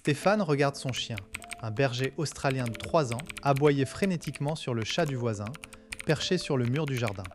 Stéphane regarde son chien, un berger australien de 3 ans, aboyer frénétiquement sur le chat du voisin, perché sur le mur du jardin.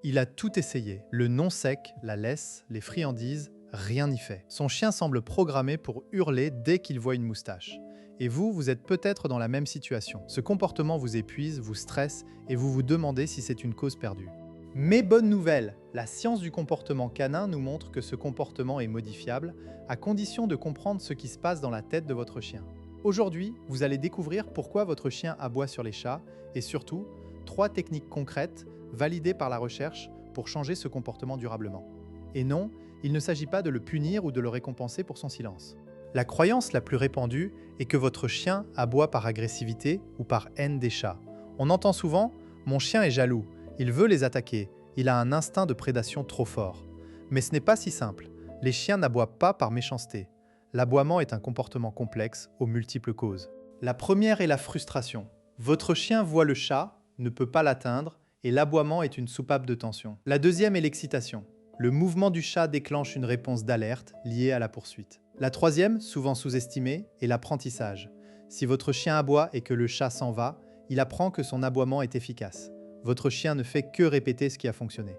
Il a tout essayé, le non sec, la laisse, les friandises, rien n'y fait. Son chien semble programmé pour hurler dès qu'il voit une moustache. Et vous êtes peut-être dans la même situation. Ce comportement vous épuise, vous stresse et vous vous demandez si c'est une cause perdue. Mais bonne nouvelle, la science du comportement canin nous montre que ce comportement est modifiable, à condition de comprendre ce qui se passe dans la tête de votre chien. Aujourd'hui, vous allez découvrir pourquoi votre chien aboie sur les chats et surtout, 3 techniques concrètes validées par la recherche pour changer ce comportement durablement. Et non, il ne s'agit pas de le punir ou de le récompenser pour son silence. La croyance la plus répandue est que votre chien aboie par agressivité ou par haine des chats. On entend souvent « mon chien est jaloux ». Il veut les attaquer, il a un instinct de prédation trop fort. Mais ce n'est pas si simple. Les chiens n'aboient pas par méchanceté. L'aboiement est un comportement complexe aux multiples causes. La première est la frustration. Votre chien voit le chat, ne peut pas l'atteindre, et l'aboiement est une soupape de tension. La deuxième est l'excitation. Le mouvement du chat déclenche une réponse d'alerte liée à la poursuite. La troisième, souvent sous-estimée, est l'apprentissage. Si votre chien aboie et que le chat s'en va, il apprend que son aboiement est efficace. Votre chien ne fait que répéter ce qui a fonctionné.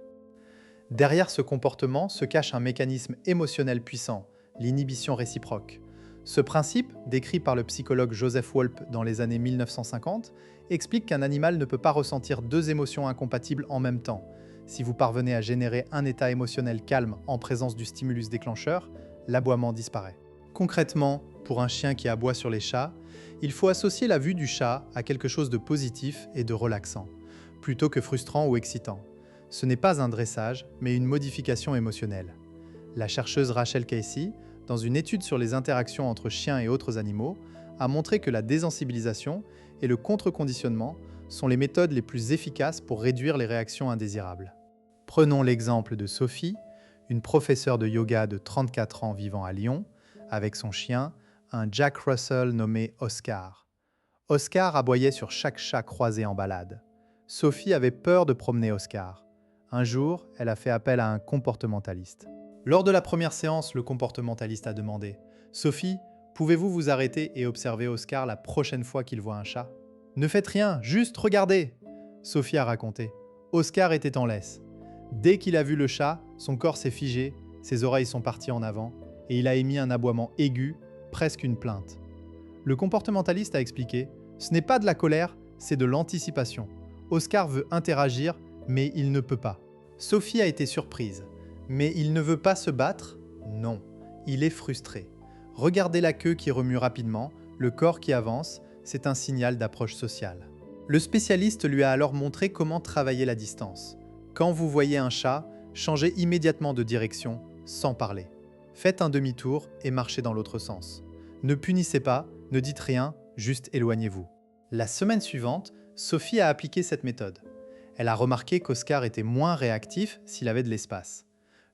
Derrière ce comportement se cache un mécanisme émotionnel puissant, l'inhibition réciproque. Ce principe, décrit par le psychologue Joseph Wolpe dans les années 1950, explique qu'un animal ne peut pas ressentir 2 émotions incompatibles en même temps. Si vous parvenez à générer un état émotionnel calme en présence du stimulus déclencheur, l'aboiement disparaît. Concrètement, pour un chien qui aboie sur les chats, il faut associer la vue du chat à quelque chose de positif et de relaxant, plutôt que frustrant ou excitant. Ce n'est pas un dressage, mais une modification émotionnelle. La chercheuse Rachel Casey, dans une étude sur les interactions entre chiens et autres animaux, a montré que la désensibilisation et le contre-conditionnement sont les méthodes les plus efficaces pour réduire les réactions indésirables. Prenons l'exemple de Sophie, une professeure de yoga de 34 ans vivant à Lyon, avec son chien, un Jack Russell nommé Oscar. Oscar aboyait sur chaque chat croisé en balade. Sophie avait peur de promener Oscar. Un jour, elle a fait appel à un comportementaliste. Lors de la première séance, le comportementaliste a demandé « Sophie, pouvez-vous vous arrêter et observer Oscar la prochaine fois qu'il voit un chat ?»« Ne faites rien, juste regardez !» Sophie a raconté. Oscar était en laisse. Dès qu'il a vu le chat, son corps s'est figé, ses oreilles sont parties en avant et il a émis un aboiement aigu, presque une plainte. Le comportementaliste a expliqué « Ce n'est pas de la colère, c'est de l'anticipation. Oscar veut interagir, mais il ne peut pas. » Sophie a été surprise. Mais il ne veut pas se battre? Non, il est frustré. Regardez la queue qui remue rapidement, le corps qui avance, c'est un signal d'approche sociale. Le spécialiste lui a alors montré comment travailler la distance. Quand vous voyez un chat, changez immédiatement de direction, sans parler. Faites un demi-tour et marchez dans l'autre sens. Ne punissez pas, ne dites rien, juste éloignez-vous. La semaine suivante, Sophie a appliqué cette méthode. Elle a remarqué qu'Oscar était moins réactif s'il avait de l'espace.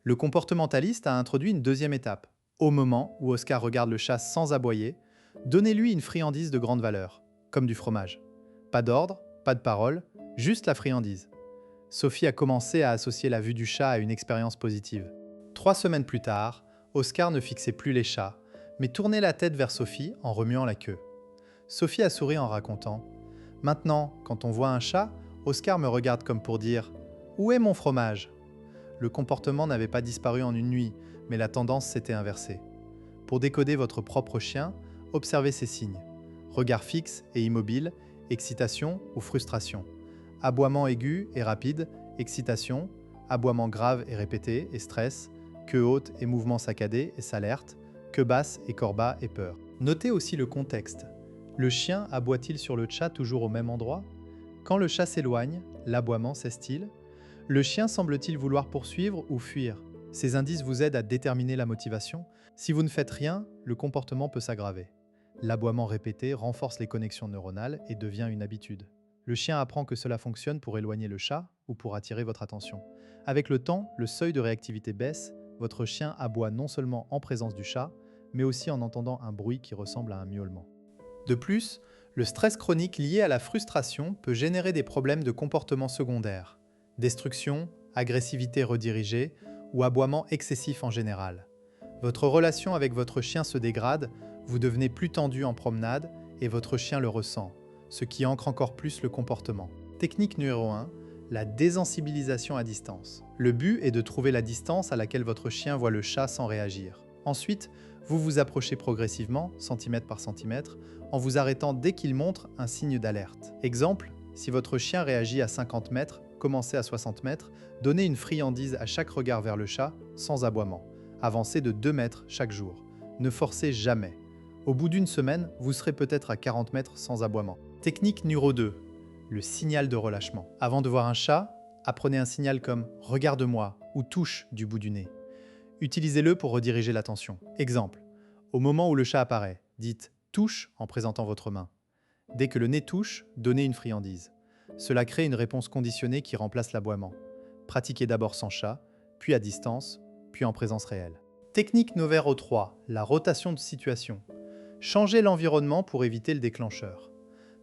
Le comportementaliste a introduit une deuxième étape. Au moment où Oscar regarde le chat sans aboyer, donnez-lui une friandise de grande valeur, comme du fromage. Pas d'ordre, pas de parole, juste la friandise. Sophie a commencé à associer la vue du chat à une expérience positive. 3 semaines plus tard, Oscar ne fixait plus les chats, mais tournait la tête vers Sophie en remuant la queue. Sophie a souri en racontant « Maintenant, quand on voit un chat, Oscar me regarde comme pour dire « Où est mon fromage ?» Le comportement n'avait pas disparu en une nuit, mais la tendance s'était inversée. Pour décoder votre propre chien, observez ces signes. Regard fixe et immobile, excitation ou frustration. Aboiement aigu et rapide, excitation. Aboiement grave et répété et stress. Queue haute et mouvement saccadé et s'alerte. Queue basse et corps bas et peur. Notez aussi le contexte. Le chien aboie-t-il sur le chat toujours au même endroit? Quand le chat s'éloigne, l'aboiement cesse-t-il? Le chien semble-t-il vouloir poursuivre ou fuir? Ces indices vous aident à déterminer la motivation. Si vous ne faites rien, le comportement peut s'aggraver. L'aboiement répété renforce les connexions neuronales et devient une habitude. Le chien apprend que cela fonctionne pour éloigner le chat ou pour attirer votre attention. Avec le temps, le seuil de réactivité baisse, votre chien aboie non seulement en présence du chat, mais aussi en entendant un bruit qui ressemble à un miaulement. De plus, le stress chronique lié à la frustration peut générer des problèmes de comportement secondaire. Destruction, agressivité redirigée ou aboiement excessif en général. Votre relation avec votre chien se dégrade, vous devenez plus tendu en promenade et votre chien le ressent, ce qui ancre encore plus le comportement. Technique numéro 1, la désensibilisation à distance. Le but est de trouver la distance à laquelle votre chien voit le chat sans réagir. Ensuite, vous vous approchez progressivement, centimètre par centimètre, en vous arrêtant dès qu'il montre un signe d'alerte. Exemple, si votre chien réagit à 50 mètres, commencez à 60 mètres, donnez une friandise à chaque regard vers le chat, sans aboiement. Avancez de 2 mètres chaque jour. Ne forcez jamais. Au bout d'une semaine, vous serez peut-être à 40 mètres sans aboiement. Technique numéro 2, le signal de relâchement. Avant de voir un chat, apprenez un signal comme « regarde-moi » ou « touche » du bout du nez. Utilisez-le pour rediriger l'attention. Exemple, au moment où le chat apparaît, dites « touche » en présentant votre main. Dès que le nez touche, donnez une friandise. Cela crée une réponse conditionnée qui remplace l'aboiement. Pratiquez d'abord sans chat, puis à distance, puis en présence réelle. Technique numéro 3, la rotation de situation. Changez l'environnement pour éviter le déclencheur.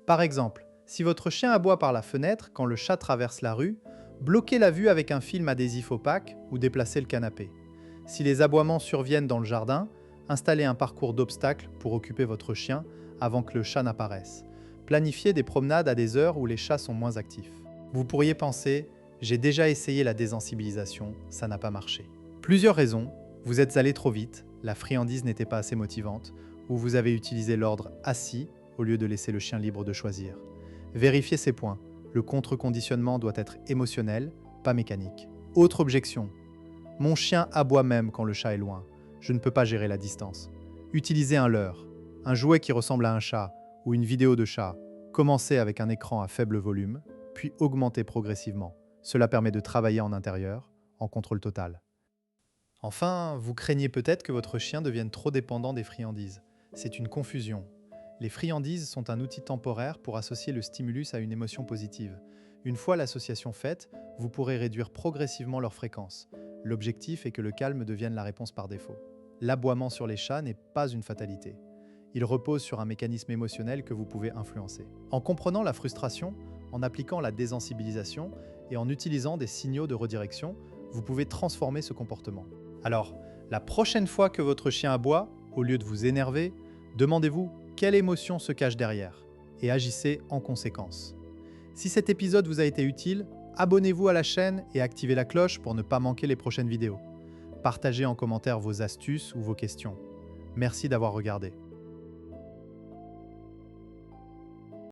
Par exemple, si votre chien aboie par la fenêtre quand le chat traverse la rue, bloquez la vue avec un film adhésif opaque ou déplacez le canapé. Si les aboiements surviennent dans le jardin, installez un parcours d'obstacles pour occuper votre chien avant que le chat n'apparaisse. Planifiez des promenades à des heures où les chats sont moins actifs. Vous pourriez penser « j'ai déjà essayé la désensibilisation, ça n'a pas marché ». Plusieurs raisons, vous êtes allé trop vite, la friandise n'était pas assez motivante, ou vous avez utilisé l'ordre « assis » au lieu de laisser le chien libre de choisir. Vérifiez ces points, le contre-conditionnement doit être émotionnel, pas mécanique. Autre objection, mon chien aboie même quand le chat est loin, je ne peux pas gérer la distance. Utilisez un leurre, un jouet qui ressemble à un chat, ou une vidéo de chat. Commencez avec un écran à faible volume, puis augmentez progressivement. Cela permet de travailler en intérieur, en contrôle total. Enfin, vous craignez peut-être que votre chien devienne trop dépendant des friandises. C'est une confusion. Les friandises sont un outil temporaire pour associer le stimulus à une émotion positive. Une fois l'association faite, vous pourrez réduire progressivement leur fréquence. L'objectif est que le calme devienne la réponse par défaut. L'aboiement sur les chats n'est pas une fatalité. Il repose sur un mécanisme émotionnel que vous pouvez influencer. En comprenant la frustration, en appliquant la désensibilisation et en utilisant des signaux de redirection, vous pouvez transformer ce comportement. Alors, la prochaine fois que votre chien aboie, au lieu de vous énerver, demandez-vous quelle émotion se cache derrière et agissez en conséquence. Si cet épisode vous a été utile, abonnez-vous à la chaîne et activez la cloche pour ne pas manquer les prochaines vidéos. Partagez en commentaire vos astuces ou vos questions. Merci d'avoir regardé.